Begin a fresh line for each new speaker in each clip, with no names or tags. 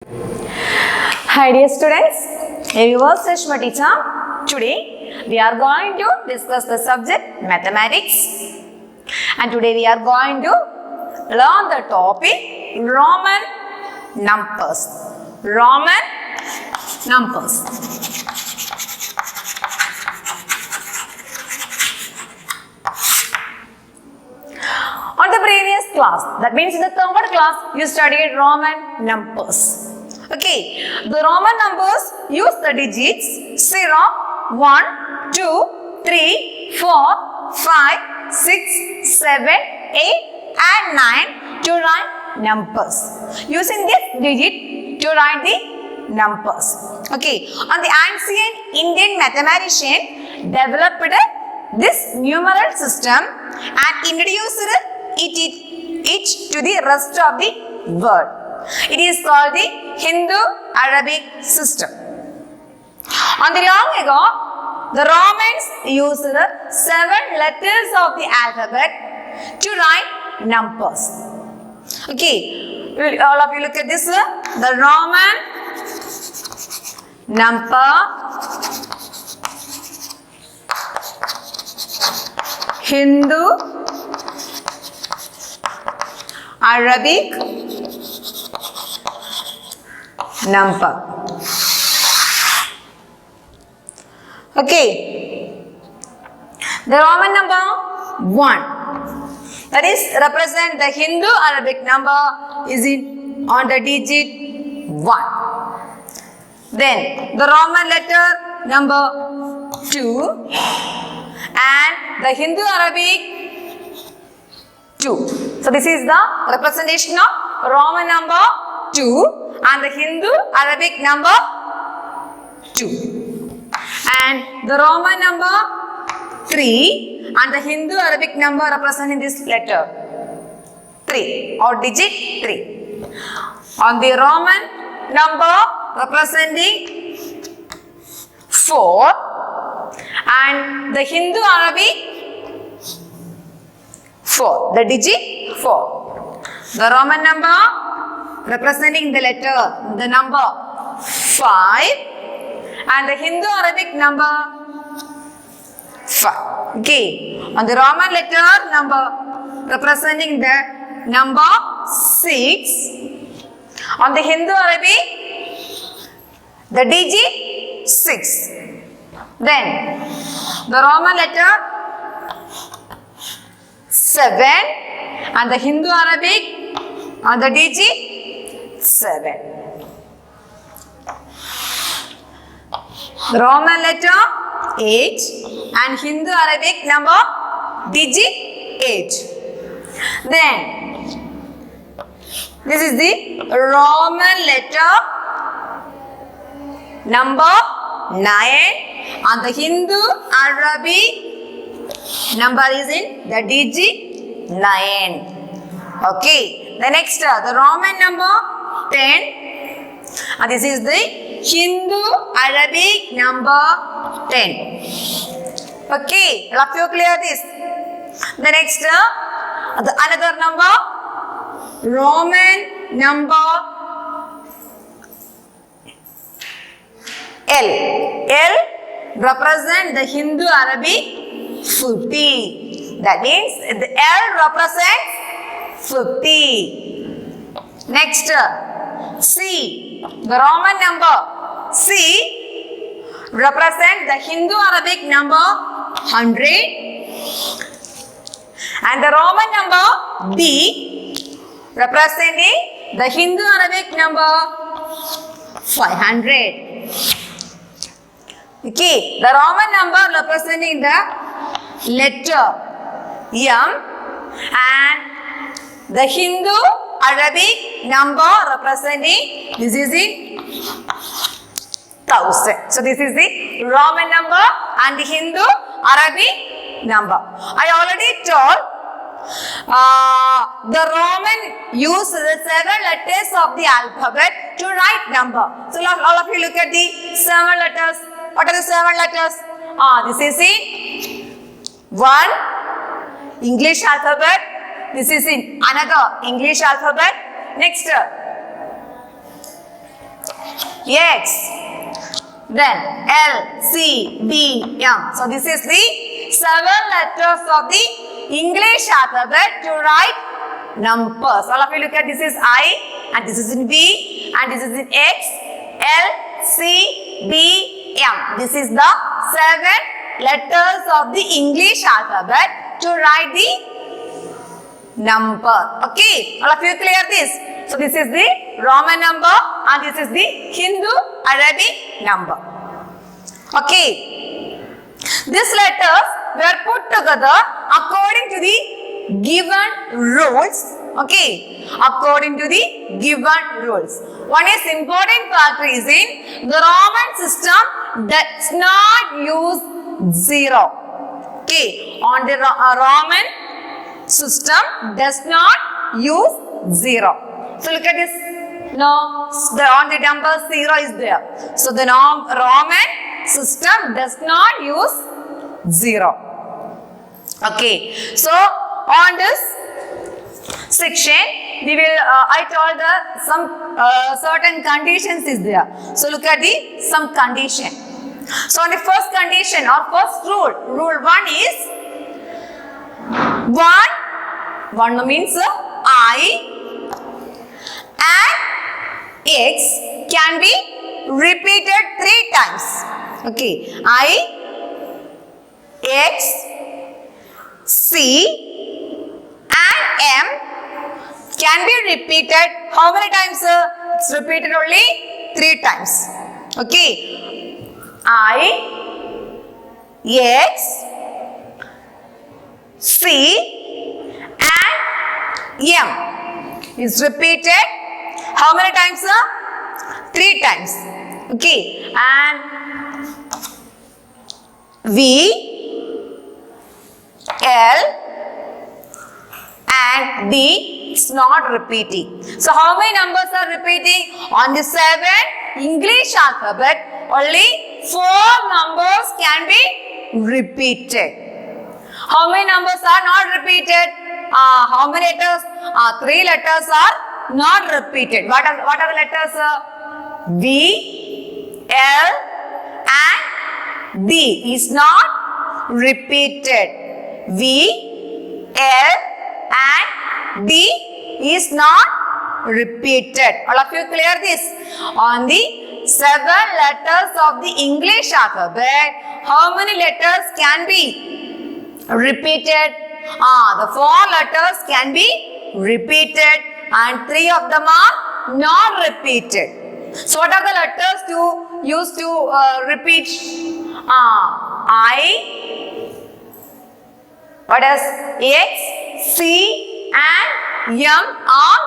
Hi dear students, here you are Srishma teacher. Today we are going to discuss the subject mathematics, and today we are going to learn the topic Roman numbers. Roman numbers. On the previous class, that means in the third class, you studied Roman numbers. Okay, the Roman numbers use the digits 0, 1, 2, 3, 4, 5, 6, 7, 8 and 9 to write numbers. Using this digit to write the numbers. Okay, and the ancient Indian mathematician developed this numeral system and introduced it to the rest of the world. It is called the Hindu-Arabic system. On the long ago, the Romans used the 7 letters of the alphabet to write numbers. Okay, all of you look at this. The Roman number, Hindu, Arabic number. Okay, the Roman number 1, that is represent the Hindu Arabic number is on the digit 1. Then the Roman letter number 2 and the Hindu Arabic 2. So this is the representation of Roman number 2 and the Hindu Arabic number 2. And the Roman number 3 and the Hindu Arabic number representing this letter 3 or digit 3. On the Roman number representing 4 and the Hindu Arabic 4, the digit 4. The Roman number representing the letter, the number 5 and the Hindu Arabic number 5. Okay, on the Roman letter number representing the number 6, on the Hindu Arabic the digit 6. Then the Roman letter 7 and the Hindu Arabic on the digit 7. The Roman letter 8 and Hindu Arabic number digit 8. Then this is the Roman letter number 9 and the Hindu Arabic number is in the digit 9. Okay, the next the Roman number 10 and this is the Hindu Arabic number 10. Okay, all of you clear this? The next another number, Roman number L. L represent the Hindu Arabic 50. That means the L represents 50. Next, C. The Roman number C represent the Hindu Arabic number 100 and the Roman number D representing the Hindu Arabic number 500. Okay, the Roman number representing the letter M and the Hindu Arabic number representing this is in 1000. So this is the Roman number and the Hindu Arabic number. I already told the Roman used the 7 letters of the alphabet to write number. So all of you look at the 7 letters. What are the 7 letters? This is in 1 English alphabet. This is in another English alphabet. Next X. Then L, C, D, M. So this is the 7 letters of the English alphabet to write numbers. All of you look at, this is I and this is in B and this is in X, L, C, D, M. This is the 7 letters of the English alphabet to write the number. Okay, all of you clear this? So this is the Roman number and this is the Hindu Arabic number. Okay, these letters were put together according to the given rules. Okay, according to the given rules. One is important factor is in the Roman system does not use 0. Okay, on the Roman system does not use 0. So look at this. No, on the number 0 is there. So the Roman system does not use 0. Okay. So on this section, we will. I told the some certain conditions is there. So look at the some condition. So on the first condition or first rule, rule 1 is 1 means I and X can be repeated 3 times. Okay, I, X, C and M can be repeated how many times? It's repeated only 3 times. Okay, I, X, C and M is repeated how many times? 3 times. Okay, and V, L and D is not repeating. So how many numbers are repeating? On the 7 English alphabet, only 4 numbers can be repeated. How many numbers are not repeated? How many letters? 3 letters are not repeated. What are the letters? V, L and D is not repeated. V, L and D is not repeated. All of you clear this? On the 7 letters of the English alphabet, how many letters can be repeated? The 4 letters can be repeated and 3 of them are not repeated. So what are the letters to use to repeat? I, what is X, C and M are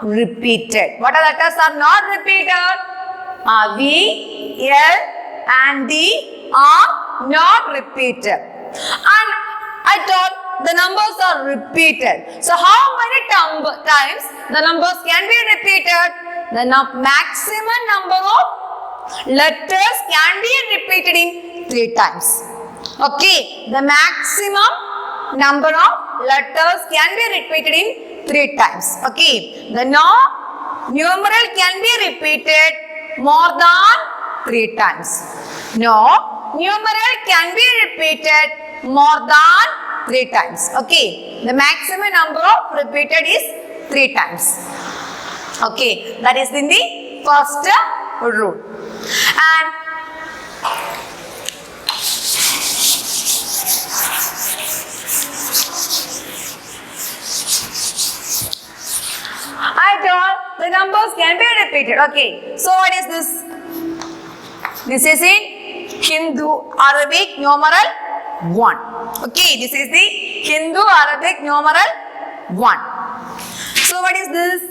repeated. What are the letters are not repeated? V, L and D are not repeated. And I told the numbers are repeated. So how many times the numbers can be repeated? The maximum number of letters can be repeated in 3 times. Okay, the maximum number of letters can be repeated in 3 times. Okay, the numeral can be repeated more than 3 times. No, numeral can be repeated more than 3 times. Okay, the maximum number of repeated is 3 times. Okay, that is in the first rule. And I told the numbers can be repeated. Okay, so what is this? This is in Hindu Arabic numeral 1. Okay, this is the Hindu Arabic numeral 1. So what is this?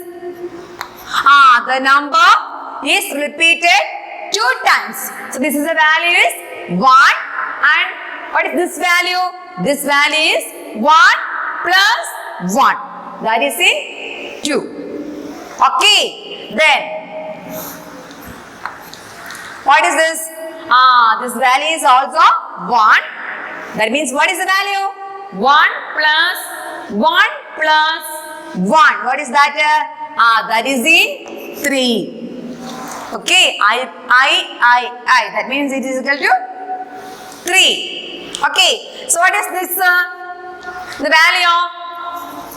The number is repeated 2 times. So this is the value is 1 and what is this value? This value is 1 plus 1. That is in 2. Okay, then what is this? This value is also 1. That means what is the value? 1 plus 1 plus 1. What is that? That is in 3. Okay, I. That means it is equal to 3. Okay, so what is this? The value of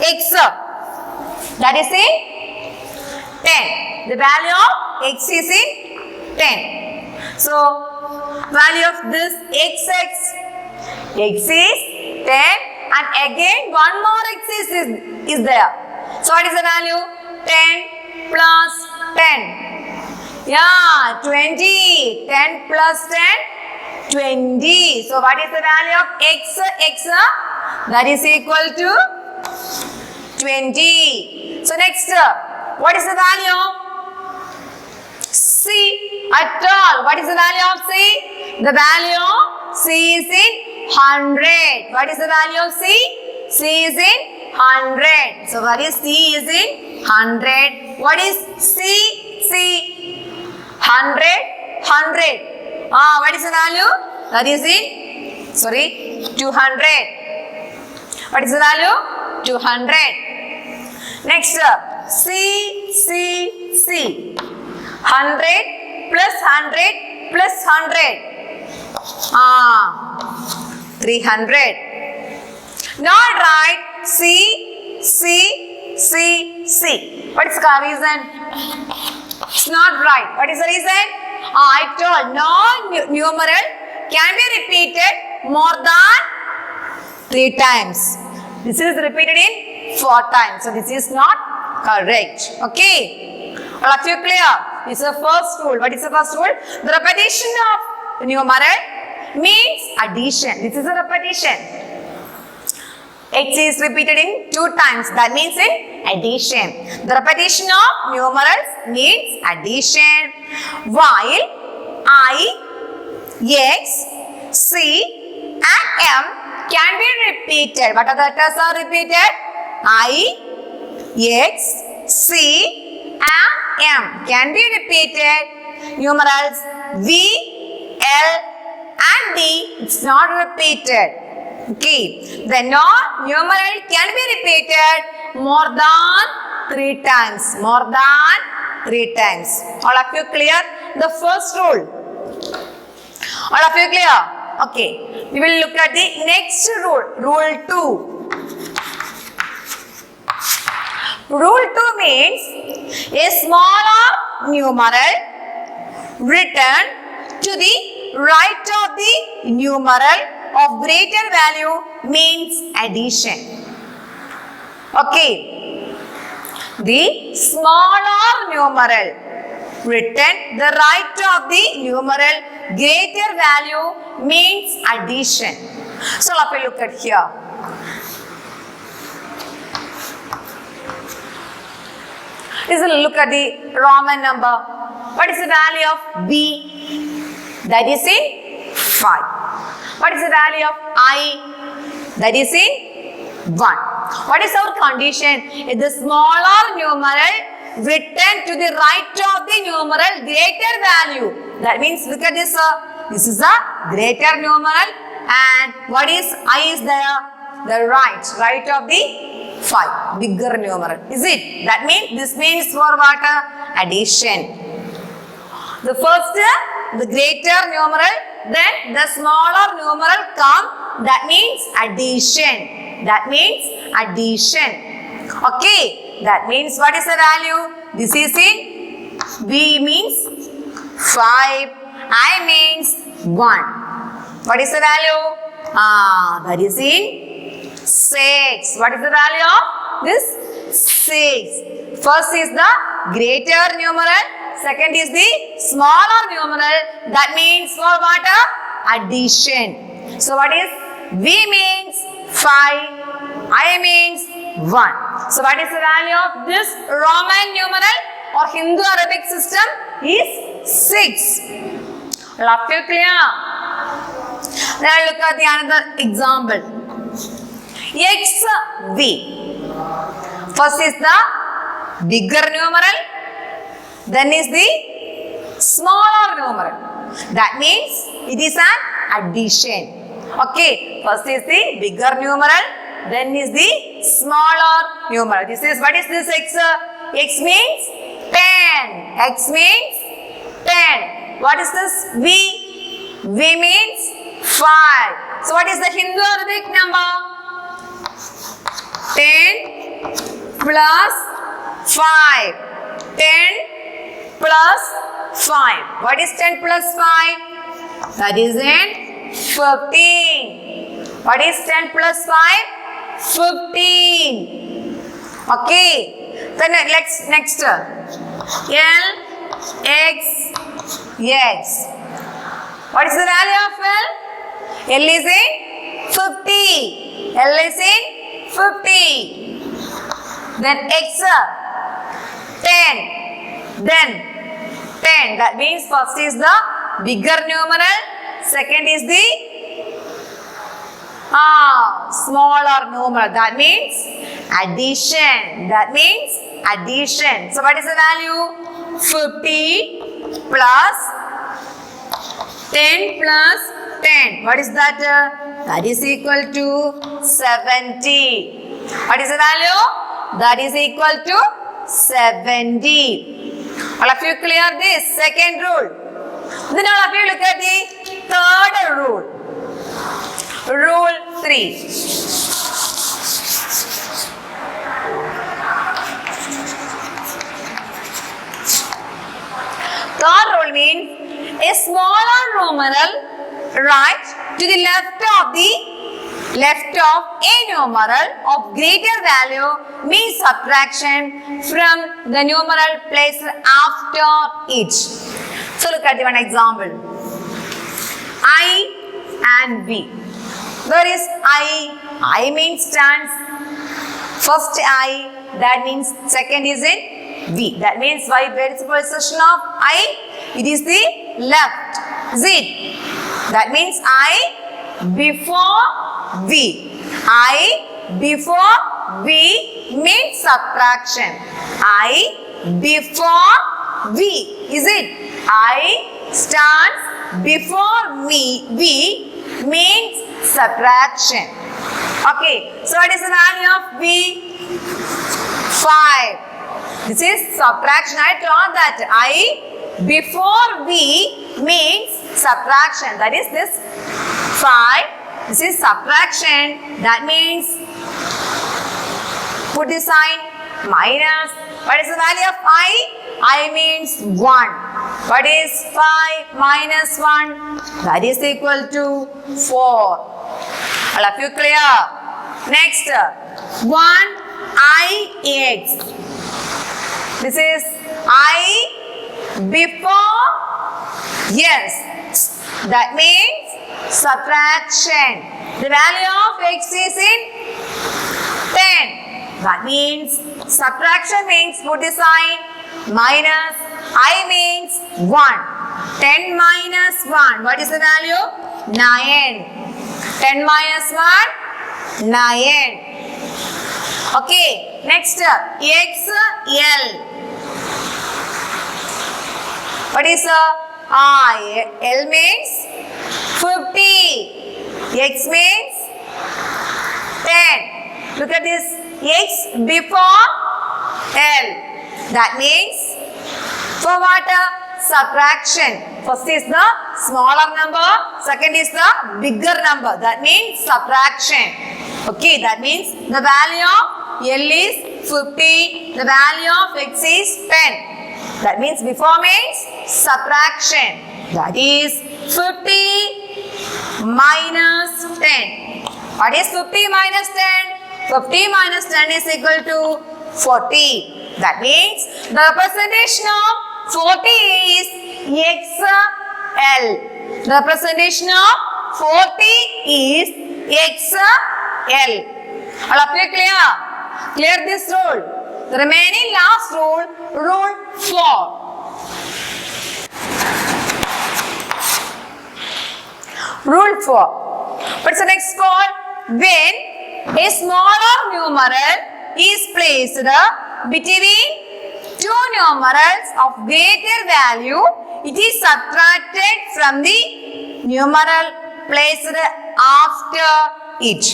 x. That is in 10. The value of x is in 10. So, value of this x is 10 and again one more x is there. So, what is the value? 10 plus 10. Yeah, 20. 10 plus 10, 20. So, what is the value of x? That is equal to 20. So, next, what is the value of C at all? What is the value of C? The value of C is in 100. What is the value of C? C is in 100. So, what is C is in 100? What is C? 100. What is the value? That is in, 200. What is the value? 200. Next, C. 100 plus 100 plus 100. 300. Not right. C. What is the reason? It's not right. What is the reason? I told non-numeral can be repeated more than 3 times. This is repeated in 4 times. So, this is not correct. Okay. All of you clear? This is the first rule. What is the first rule? The repetition of numeral means addition. This is a repetition. X is repeated in 2 times. That means in addition. The repetition of numerals means addition. While I, X, C and M can be repeated. What are the letters are repeated? I, X, C and M can be repeated. Numerals V, L and D, it's not repeated. Okay, the non-numeral can be repeated more than 3 times. More than 3 times. All of you clear? The first rule. All of you clear? Okay, we will look at the next rule. Rule 2. Rule 2 means a smaller numeral written to the right of the numeral of greater value means addition. Okay. The smaller numeral written the right of the numeral greater value means addition. So let me look at here. Look at the Roman number. What is the value of B? That is in 5. What is the value of I? That is in 1. What is our condition? If the smaller numeral written to the right of the numeral greater value. That means look at this. This is a greater numeral and what is I is there? The right of the 5, bigger numeral. Is it? That means this means for what? Addition. The first, the greater numeral, then the smaller numeral come. That means addition. That means addition. Okay. That means what is the value? This is in B means 5. I means 1. What is the value? That is in 6. What is the value of this? 6. First is the greater numeral. Second is the smaller numeral. That means for what? Addition. So what is? V means 5. I means 1. So what is the value of this Roman numeral or Hindu Arabic system? Is 6. Love you clear? Now look at the another example. XV. First is the bigger numeral. Then is the smaller numeral. That means it is an addition. Okay. First is the bigger numeral. Then is the smaller numeral. This is what is this X? X means 10. X means What is this? V. V means 5. So what is the Hindu Arabic number? 10 plus 5. 10 plus 5. What is 10 plus 5? That is in 15. What is 10 plus 5? 15. Okay. Then let's next. L, X, X. What is the value of L? L is in 50. L is in 50. Then X, 10. Then 10. That means first is the bigger numeral. Second is the smaller numeral. That means addition. That means addition. So what is the value? 50 plus 10 plus 10. What is that? That is equal to 70. What is the value? That is equal to 70. All of you clear this second rule. Then all of you look at the third rule. Rule 3. Third rule means a smaller numeral right to the left of a numeral of greater value means subtraction from the numeral placed after it. So look at the one example. I and B. There is I. I means stands. First I. That means second is in V. That means why where is the position of I? It is the left. Z. That means I before V. I before V means subtraction. I before V. Is it? I stands before me. V means subtraction. Okay. So what is the value of V? 5. This is subtraction. I told that I before V means subtraction. That is this 5. This is subtraction. That means put the sign minus. What is the value of I? I means 1. What is 5 minus 1? That is equal to 4. All of you clear? Next, 1 IX. This is I before yes. That means subtraction. The value of X is in 10. That means subtraction means put the sign minus. I means 1. 10 minus 1. What is the value? 9. 10 minus 1? 9. Okay. Next. X, L. What is I? L means 50. X means 10. Look at this. X before L. That means for what? Subtraction. First is the smaller number. Second is the bigger number. That means subtraction. Okay. That means the value of L is 50. The value of X is 10. That means before means subtraction. That is 50 minus 10. What is 50 minus 10? 50 minus 10 is equal to 40. That means the representation of 40 is XL. The representation of 40 is XL. All of you clear? Clear this rule. The remaining last rule, rule 4. Rule 4. What's the next one? When a smaller numeral is placed between two numerals of greater value, it is subtracted from the numeral placed after it.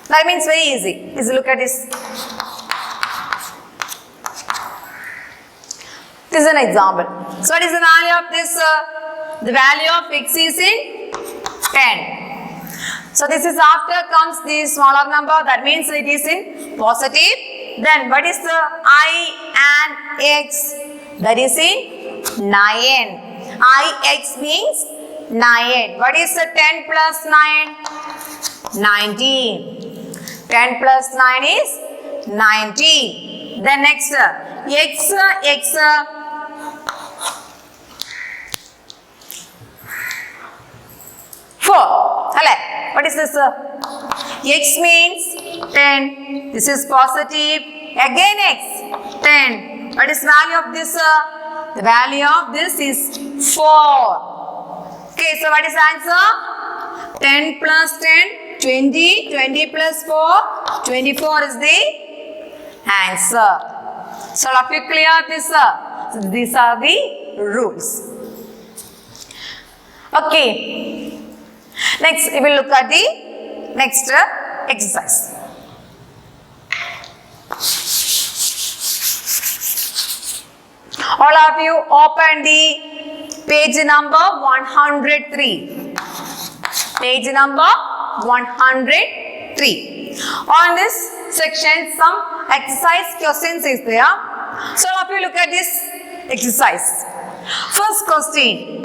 That means very easy. Let's look at this. This is an example. So what is the value of this? The value of x is in 10. So this is after comes the smaller number, that means it is in positive. Then what is the I and x? That is in 9. Ix means 9. What is the 10 plus 9? 19. 10 plus 9 is 19. Then next, x 4. What is this? X means 10. This is positive. Again x 10. What is value of this? The value of this is 4. Okay, so what is the answer? 10 plus 10, 20. 20 plus 4, 24 is the answer. So, are you clear this? So, these are the rules. Okay. Next, we will look at the next exercise. All of you open the page number 103. Page number 103. On this section, some exercise questions is there. So, all of you look at this exercise. First question.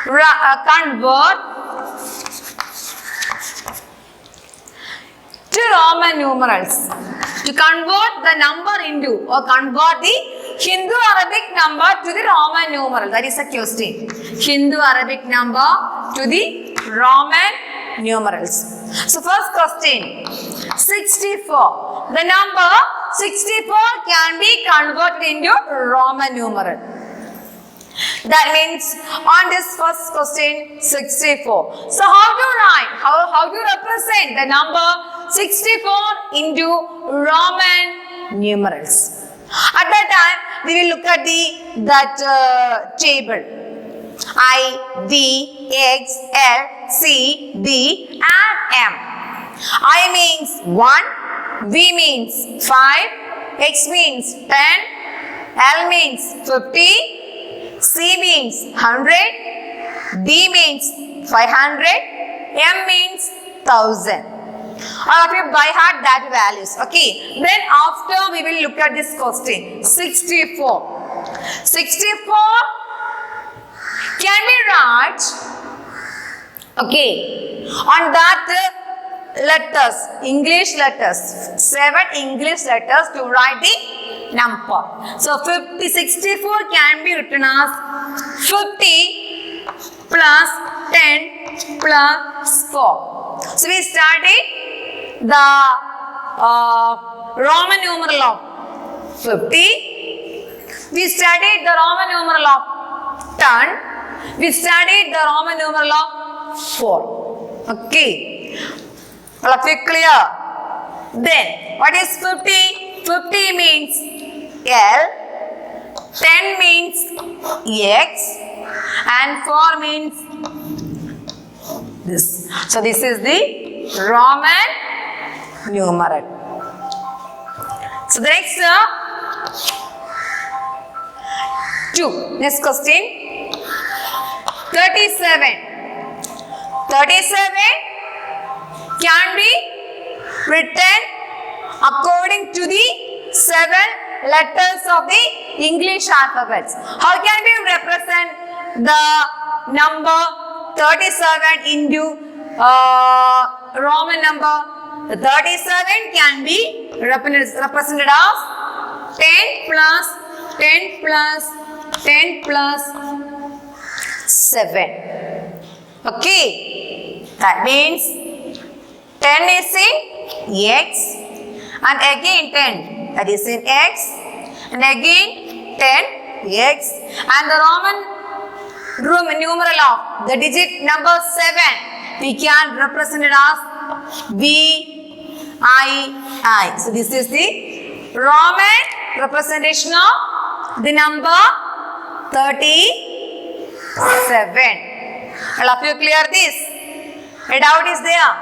Convert to Roman numerals. To convert the number into or convert the Hindu Arabic number to the Roman numeral. That is a question. Hindu Arabic number to the Roman numerals. So first question, 64. The number 64 can be converted into Roman numeral. That means on this first question 64. So how to write? How to represent the number 64 into Roman numerals? At that time we will look at that table. I, D, X, L, C, D and M. I means 1, V means 5, X means 10, L means 50, C means 100, D means 500, M means 1000. All of you by heart that values. Okay. Then after we will look at this question. 64. 64 can be write. Okay. On that letters, English letters, 7 English letters to write the number. So 64 can be written as 50 plus 10 plus 4. So we started the Roman numeral of 50. We studied the Roman numeral of 10. We studied the Roman numeral of 4. Okay. All of you clear? Then what is 50? 50 means L, 10 means X and 4 means this. So this is the Roman numeral. So the next 2. Next question. 37. 37 can be written according to the 7 letters of the English alphabets. How can we represent the number 37 into Roman number? The 37 can be represented as 10 plus 10 plus 10 plus 7. Okay. That means 10 is in X and again 10. That is in X and again 10 X and the Roman numeral of the digit number 7 we can represent it as VII. So this is the Roman representation of the number 37. All of you clear this? A doubt is there?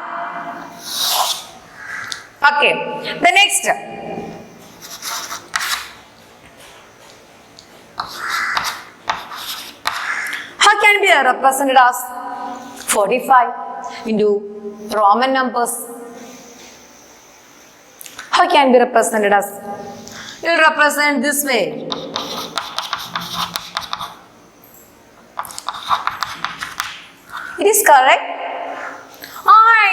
Okay. The next. represented as 45 into Roman numbers? How can be represented as? You will represent this way. It is correct?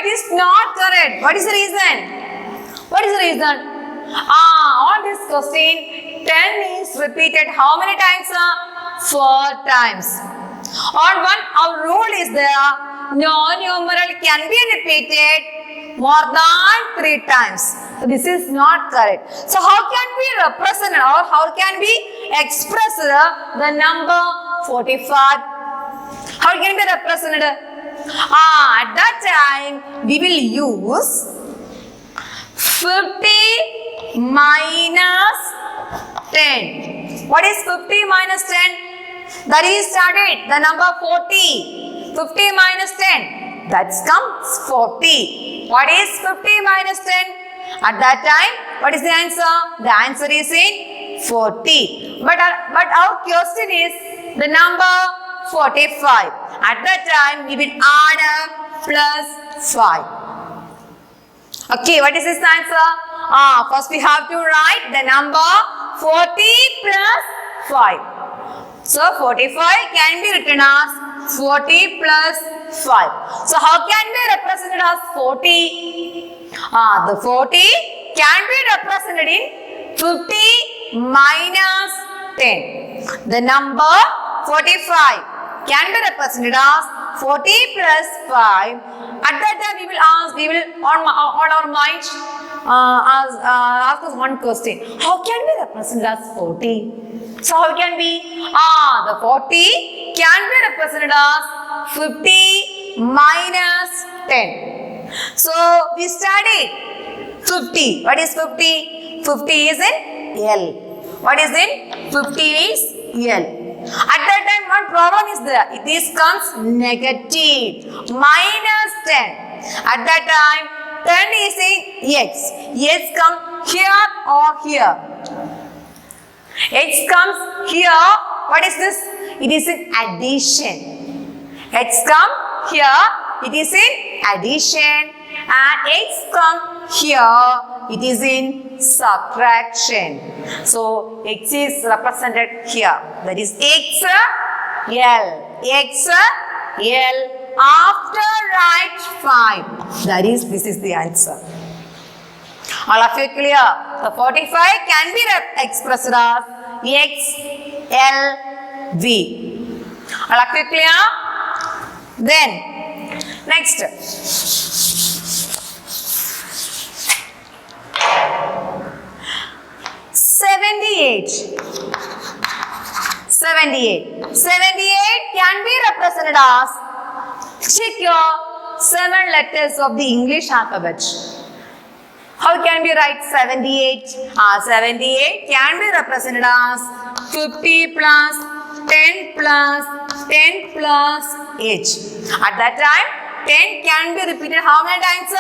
It is not correct. What is the reason? What is the reason? On this question, 10 is repeated how many times? 4 times. Our rule is there, no numeral can be repeated more than 3 times. So this is not correct. So how can we represent or how can we express the number 45? How can be represented? At that time, we will use 50 minus 10. What is 50 minus 10? That is studied, the number 40. 50 minus 10, that comes 40. What is 50 minus 10? At that time, what is the answer? The answer is in 40. But our question is the number 45. At that time, we will add up plus 5. Okay, what is this answer? First we have to write the number 40 plus 5. So 45 can be written as 40 plus 5. So how can we represent it as 40? The 40 can be represented in 50 minus 10. The number 45 can be represented as 40 plus 5. At that time we will on our mind ask us one question. How can we represent as 40? So how can we? The 40 can be represented as 50 minus 10. So we studied 50. What is 50? 50 is in L. What is in? 50 is L. At that time, one problem is there. This comes negative, minus 10. At that time, 10 is in X. X comes here or here. X comes here. What is this? It is in addition. X comes here. It is in addition. And X comes here. It is in subtraction. So X is represented here. That is X L. X L. After write 5. This is the answer. All of you clear? The 45 can be expressed as X L V. All of you clear? Then next. 78 can be represented as, check your 7 letters of the English alphabet. How can we write 78? 78 can be represented as 50 plus 10 plus 10 plus 8. At that time, 10 can be repeated how many times?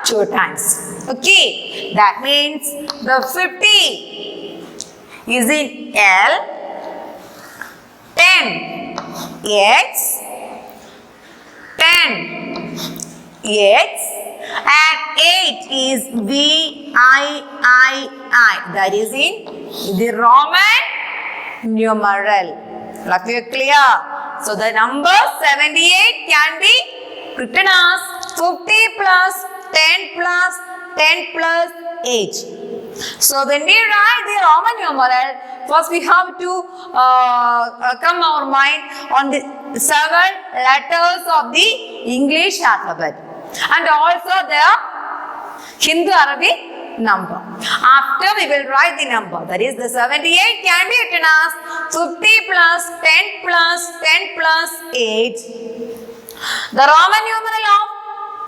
2 times. Okay, that means the 50 is in L, 10 X, 10 X, and 8 is VIII. That is in the Roman numeral. Are you clear? So the number 78 can be written as 50 plus 10 plus 10 plus 8. So when we write the Roman numeral, first we have to come our mind on the 7 letters of the English alphabet and also the Hindu Arabic number. After we will write the number, that is the 78 can be written as 50 plus 10 plus 10 plus 8. The Roman numeral of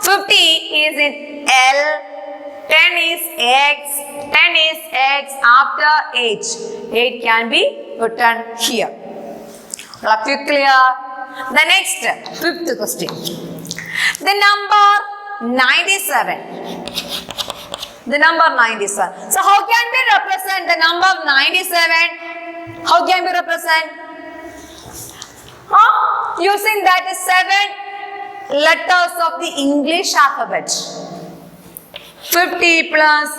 50 is in L, 10 is X, 10 is X after 8. 8 can be written here. Are you clear? The next, 5th question. The number 97. The number 97. So how can we represent the number 97? How can we represent? using that 7 letters of the English alphabet. 50 plus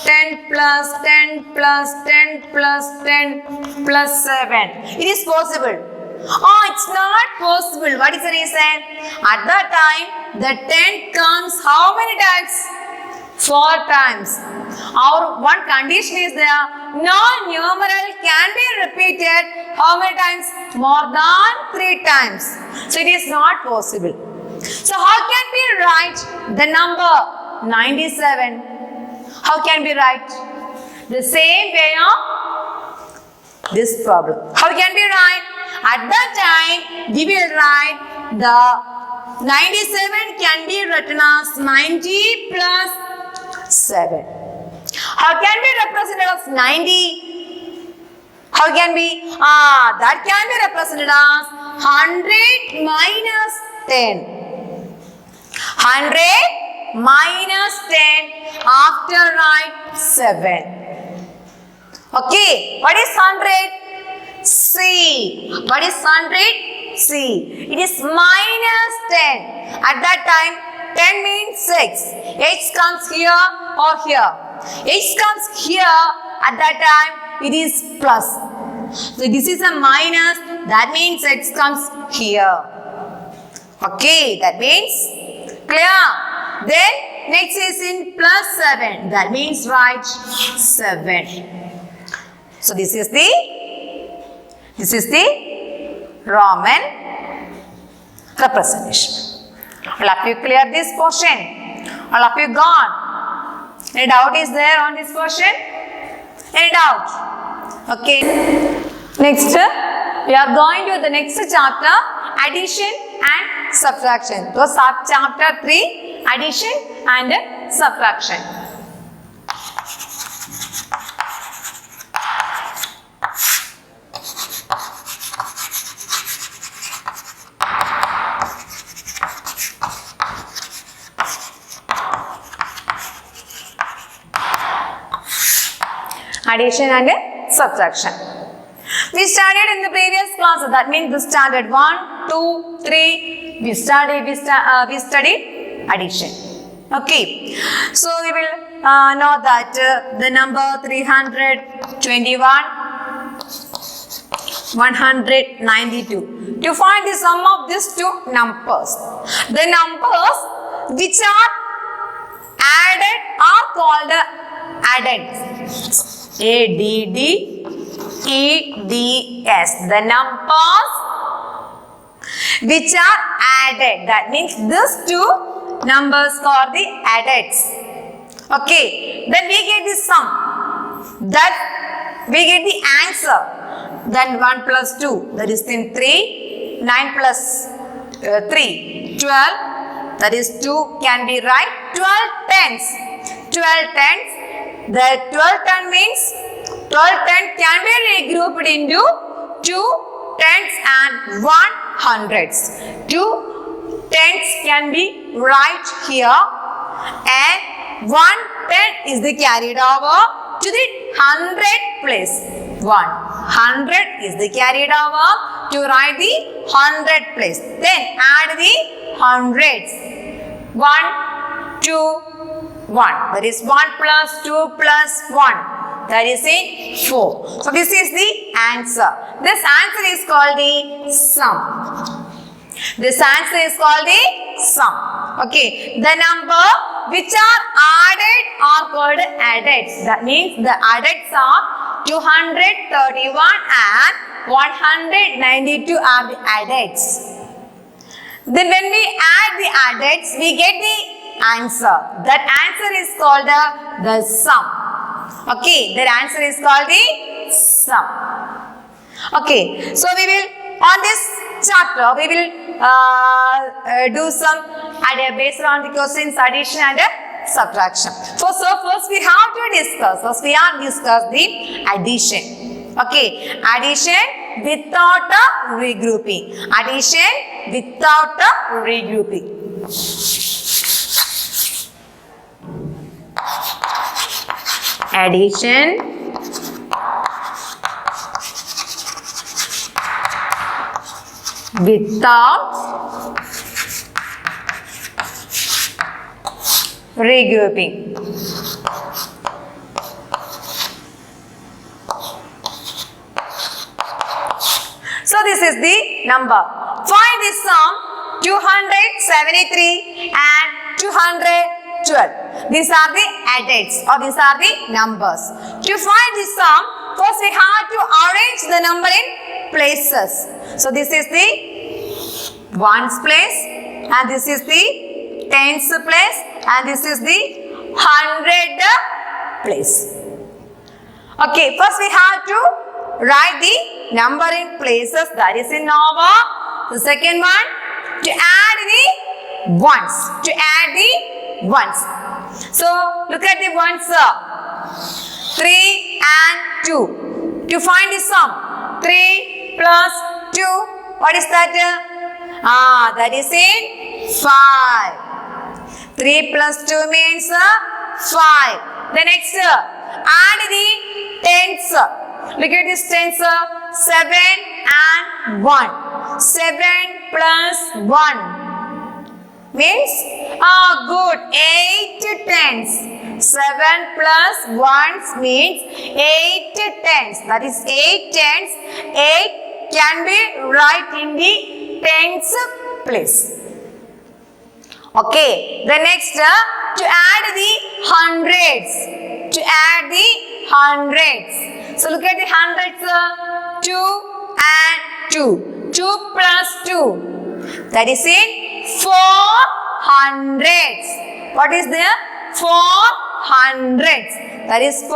10 plus 10 plus 10 plus 10 plus 7. It is possible. Oh, it's not possible. What is the reason? At that time, the 10 comes how many times? 4 times. Our one condition is there. No numeral can be repeated how many times? More than 3 times. So it is not possible. So how can we write the number 97? How can we write? The same way of this problem. How can we write? At that time, we will write the 97 can be written as 90 plus 7. How can we represent it as 90? How can we? That can be represented as 100 minus 10. 100 minus 10 after write 7. Okay, what is 100? C. What is 100? C. It is minus 10. At that time, 10 means 6. H comes here or here. H comes here. At that time, it is plus. So this is a minus. That means H comes here. Okay, that means clear. Then next is in plus 7. That means write 7. So this is the Roman representation. All of you clear this portion? All of you gone? Any doubt is there on this portion? Any doubt? Okay. Next, we are going to the next chapter, addition and subtraction. So, chapter 3, addition and subtraction. Addition and subtraction. We studied in the previous class. That means the standard 1, 2, 3. We studied addition. Okay. So we will know that the number 321, 192. To find the sum of these two numbers, the numbers which are added are called added. ADDEDS. The numbers which are added. That means these two numbers are the addeds. Okay. Then we get the sum. That we get the answer. Then 1 plus 2. That is then 3. 9 plus 3. 12. That is 2 can be right. 12 tens. 12 tens. The 12 10 means 12 10 can be regrouped into 2 tens and 1 hundreds. 2 tens can be right here and 1 10 is the carried over to the 100 place. 100 is the carried over to write the 100 place. Then add the hundreds. 1, 2, 1. That is 1 plus 2 plus 1. That is it 4. So this is the answer. This answer is called the sum. This answer is called the sum. Okay. The number which are added are called addeds. That means the addeds are 231 and 192 are the addeds. Then when we add the addeds, we get the answer. That answer is called the sum. Okay, that answer is called the sum. Okay, so we will on this chapter we will do some based on the questions addition and subtraction. So first we have to discuss. First we have discussed the addition. Okay, addition without a regrouping. Addition without a regrouping. Addition without regrouping. So this is the number. Find the sum 273 and 212. These are the additions or these are the numbers. To find the sum, first we have to arrange the number in places. So this is the ones place and this is the tens place and this is the hundred place. Okay, first we have to write the number in places, that is in over. The second one, to add the ones. To add the ones. So look at the ones. 3 and 2. To find the sum, 3 plus 2. What is that? That is in 5. 3 plus 2 means 5. The next, add the tens. Look at this tens. 7 and 1. 7 plus 1 means good. 8 tens. 7 plus 1 means 8 tens. That is 8 tens. 8 can be right in the tens place. Okay. The next, to add the hundreds. To add the hundreds. So look at the hundreds. 2 and 2. 2 plus 2. That is in 4 hundreds. What is there? 4 hundreds. That is 4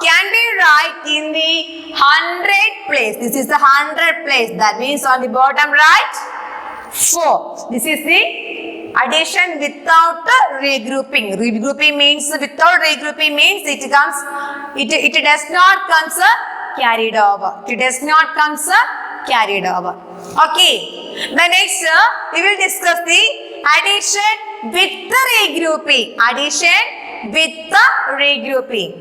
can be right in the 100 place. This is the 100 place. That means on the bottom right, 4. This is the addition without regrouping. Regrouping means without regrouping means it comes. It does not comes carried over. It does not comes carried over. Okay. The next we will discuss the addition with the regrouping. Addition with the regrouping.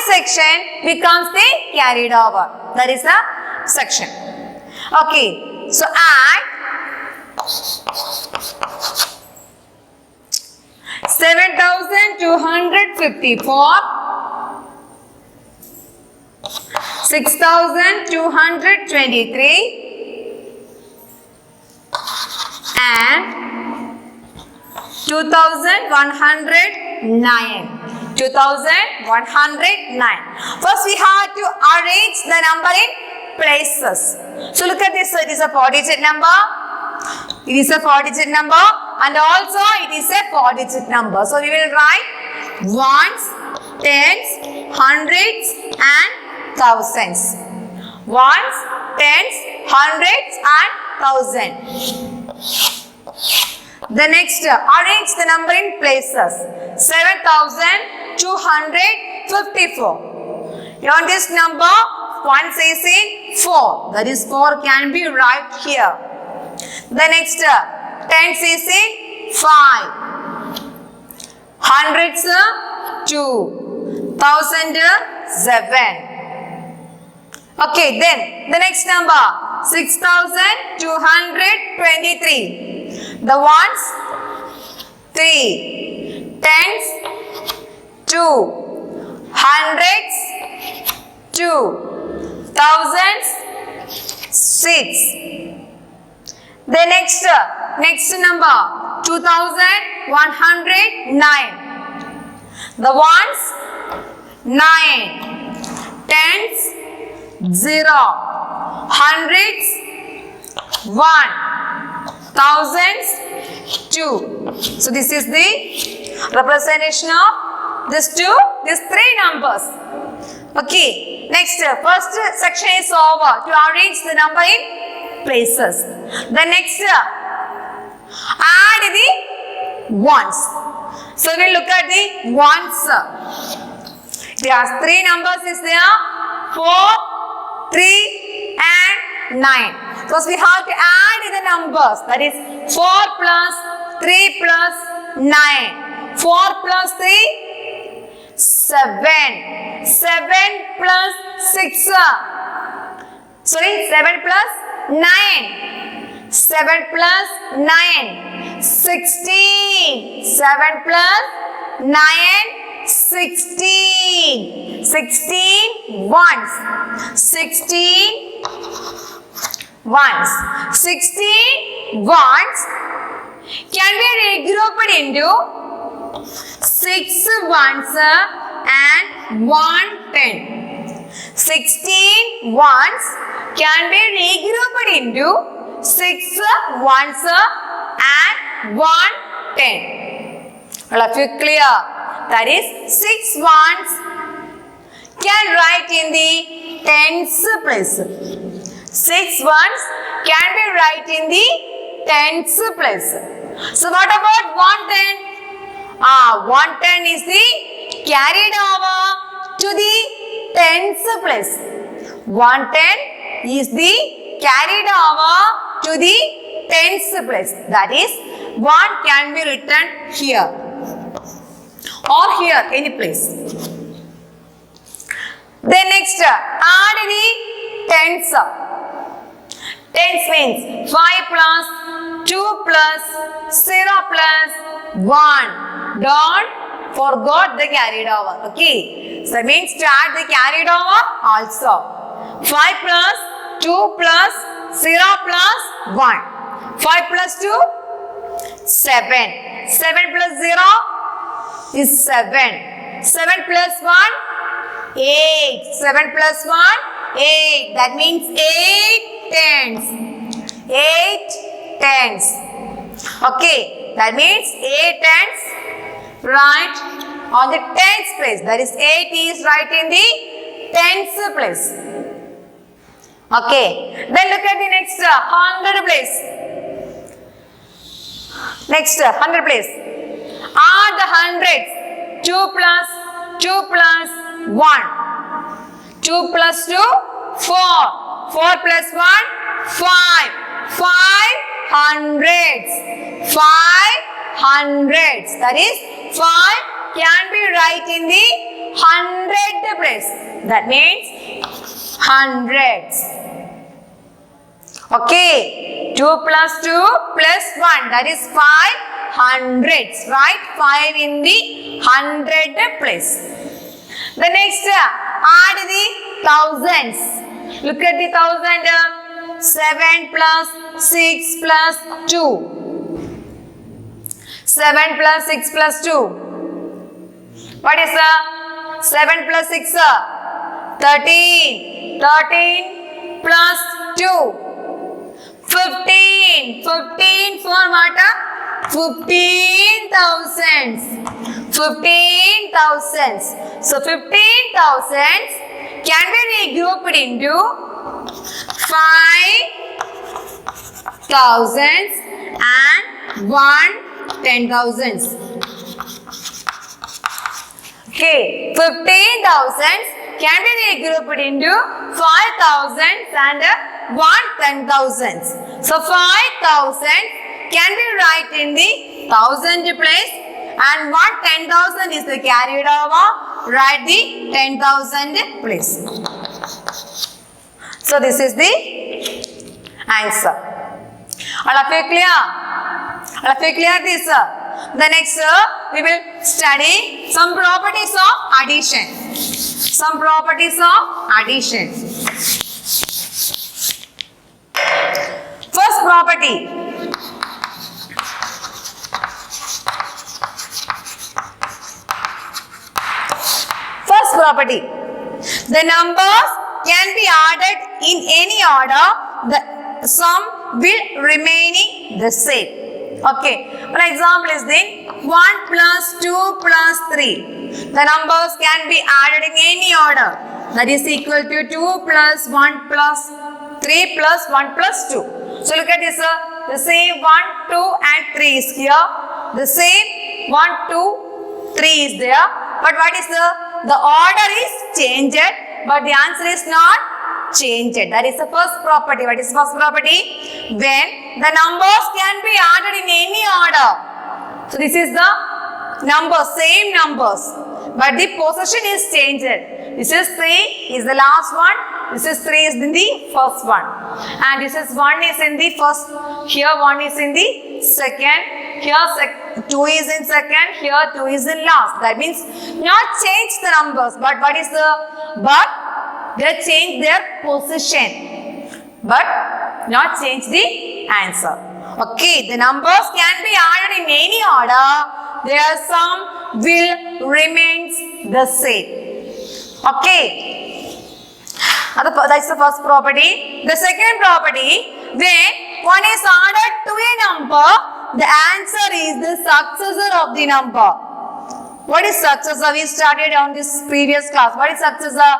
Section becomes the carried over. That is a section. Okay. So add 7,254, 6,223 and 2,109. 2,109. First we have to arrange the number in places. So look at this. It is a 4-digit number. It is a 4-digit number and also it is a 4-digit number. So we will write ones, tens, hundreds and thousands. Ones, tens, hundreds and thousands. The next, arrange the number in places. 7,254. On this number, 1 says in 4. That is 4 can be right here. The next, 10 says in 5. Hundreds, 2. Thousand, 7. Okay, then the next number, 6,223. The ones, 3. Tens, 2. Hundreds, 2. Thousands, 6. The next number, 2,109. The ones, 9. Tens, 0. Hundreds, 1. Thousands, 2. So this is the representation of these 3 numbers. Okay. Next, first section is over. To arrange the number in places. The next, add the ones. So we look at the ones. There are three numbers is there, 4, 3 and 9. Because we have to add the numbers, that is 4 plus 3 plus 9. 4 plus 3, 7. 7 plus 6. Sorry, 7 plus 9. 7 plus 9. 16. 7 plus 9. 16. 16 ones. 16 ones. 16 ones can be regrouped into 6 ones and 1 10. 16 ones can be regrouped into 6 ones and 1 10. All of you clear? That is 6 ones can write in the tens place. 6 ones can be write in the tens place. So what about 110? 110 is the carried over to the tens place. 110 is the carried over to the tens place. That is 1 can be written here or here, any place. Then next, add the tens. Tens means 5 plus 2 plus 0 plus 1. Don't forget the carried over. Okay. So it means to add the carried over also. 5 plus 2 plus 0 plus 1. 5 plus 2, 7. 7 plus 0 is 7. 7 plus 1, 8. 7 plus 1, 8. That means 8 tens. 8 tens. Okay. That means 8 tens right on the tens place. That is 8 is right in the tens place. Okay. Then look at the next 100 place. Next 100 place. Add the hundreds. 2 plus 2 plus 1. 2 plus 2, 4. 4 plus 1, 5. 5 hundreds. 5 hundreds. That is 5 can be right in the 100 place. That means hundreds. Okay. 2 plus 2 plus 1. That is 5 hundreds. Right? 5 in the 100 place. The next, add the thousands. Look at the thousand. 7 plus 6 plus 2. 7 plus 6 plus 2. What is 7 plus 6? 13. 13 plus 2. 15. 15 for what? 15,000. 15,000. So 15,000 can be regrouped into 5,000s and 10,000s. Okay, 15,000s can be regrouped into 5,000s and 10,000s. So 5,000 can be right in the 1,000 place and 10,000 is the carried over, write the 10,000 place. So this is the answer. All of you clear? All of you clear this? The next we will study some properties of addition. Some properties of addition. First property. First property. The numbers can be added in any order. The sum will remaining the same. Okay. One example is the 1 plus 2 plus 3. The numbers can be added in any order. That is equal to 2 plus 1 plus 3 plus 1 plus 2. So look at this. The same 1, 2 and 3 is here. The same 1, 2, 3 is there. But what is the the order is changed, but the answer is not changed. That is the first property. What is first property? When the numbers can be added in any order. So this is the number, same numbers, but the position is changed. This is 3 is the last one. This is 3 is in the first one, and this is 1 is in the first. Here 1 is in the second. Here 2 is in second. Here 2 is in last. That means not change the numbers, but what is the they change their position, but not change the answer. Okay, the numbers can be added in any order. Their sum will remains the same. Okay, that's the first property. The second property, when one is added to a number, the answer is the successor of the number. What is successor? We studied on this previous class. What is successor?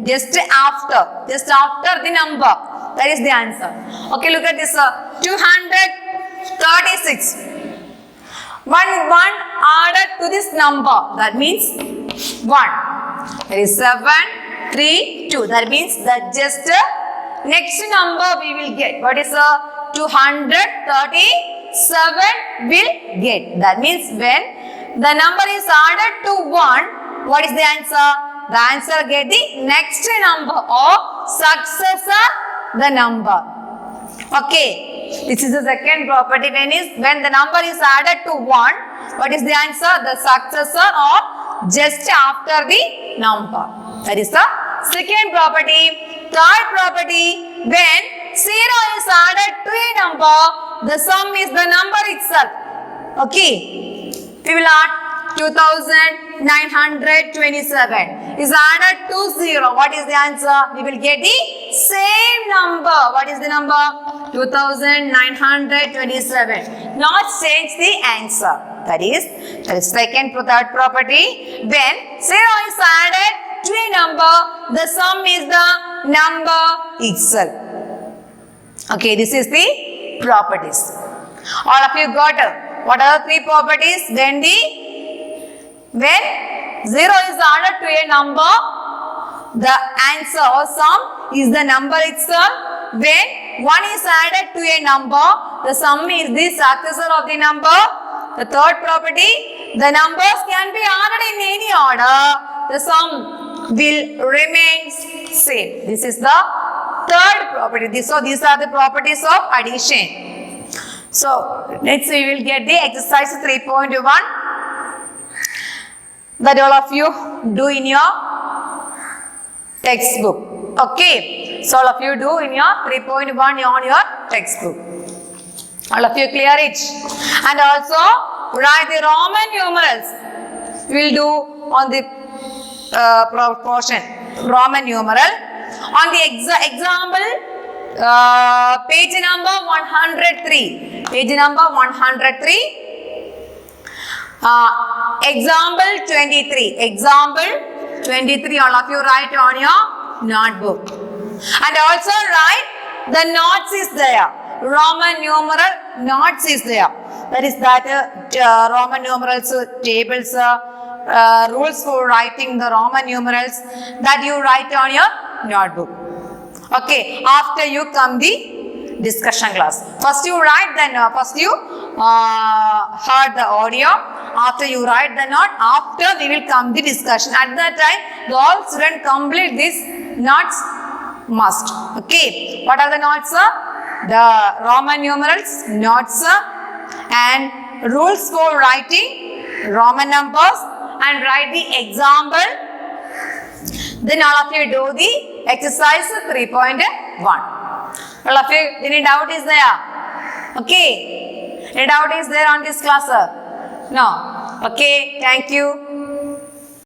Just after the number. That is the answer. Okay, look at this. 236. One added to this number. That means 1. That is 7, 3, 2. That means that just next number we will get. What is 237 will get. That means when the number is added to 1, what is the answer? The answer get the next number or successor the number. Okay, this is the second property. When the number is added to 1, what is the answer? The successor or just after the number. That is the second property. Third property, when 0 is added to a number, the sum is the number itself. Okay, we will add 2927 is added to 0. What is the answer? We will get the same number. What is the number? 2927. Not change the answer. That is third property. When 0 is added to a number, the sum is the number itself. Okay, this is the properties. All of you got what are the 3 properties? When 0 is added to a number, the answer or sum is the number itself. When 1 is added to a number, the sum is the successor of the number. The third property, the numbers can be added in any order. The sum will remain same. This is the third property. So these are the properties of addition. So next we will get the exercise 3.1 that all of you do in your textbook. Okay, so all of you do in your 3.1 on your textbook. All of you clear it? And also write the Roman numerals. We will do on the portion Roman numeral. On the example, page number 103. Page number 103. Example 23. Example 23. All of you write on your notebook. And also write the notes is there. Roman numeral notes is there. That is that Roman numerals tables, rules for writing the Roman numerals that you write on your notebook. Okay, after you come the discussion class. First you write the note, first you heard the audio, after you write the note, after we will come the discussion. At that time, the all students complete this notes must. Okay, what are the notes? The Roman numerals, notes, and rules for writing Roman numbers, and write the example. Then all of you do the exercise 3.1. All of you, any doubt is there? Okay. Any doubt is there on this class? No. Okay. Thank you.